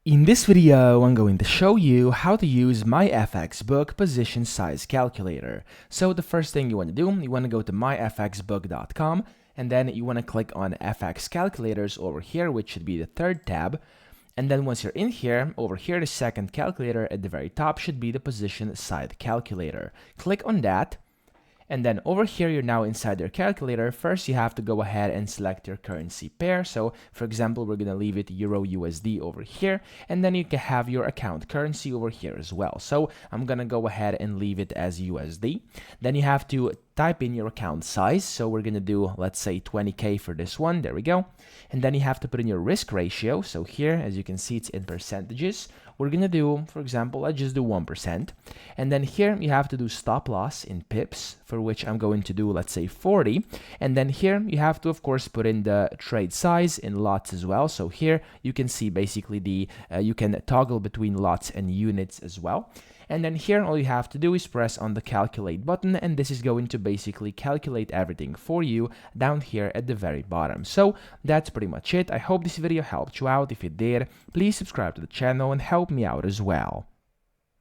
In this video, I'm going to show you how to use MyFxBook position size calculator. So the first thing you want to do, you want to go to myfxbook.com and then you want to click on FX calculators over here, which should be the third tab. And then once you're in here, over here, the second calculator at the very top should be the position size calculator. Click on that. And then over here, you're now inside your calculator. First, you have to go ahead and select your currency pair. So for example, we're going to leave it Euro USD over here. And then you can have your account currency over here as well. So I'm going to go ahead and leave it as USD. Then you have to type in your account size. So we're going to do, let's say 20K for this one. There we go. And then you have to put in your risk ratio. So here, as you can see, it's in percentages. We're going to do, for example, let's just do 1%. And then here you have to do stop loss in pips, for which I'm going to do, let's say 40. And then here you have to, of course, put in the trade size in lots as well. So here you can see basically you can toggle between lots and units as well. And then here, all you have to do is press on the calculate button, and this is going to basically calculate everything for you down here at the very bottom. So that's pretty much it. I hope this video helped you out. If it did, please subscribe to the channel and help me out as well.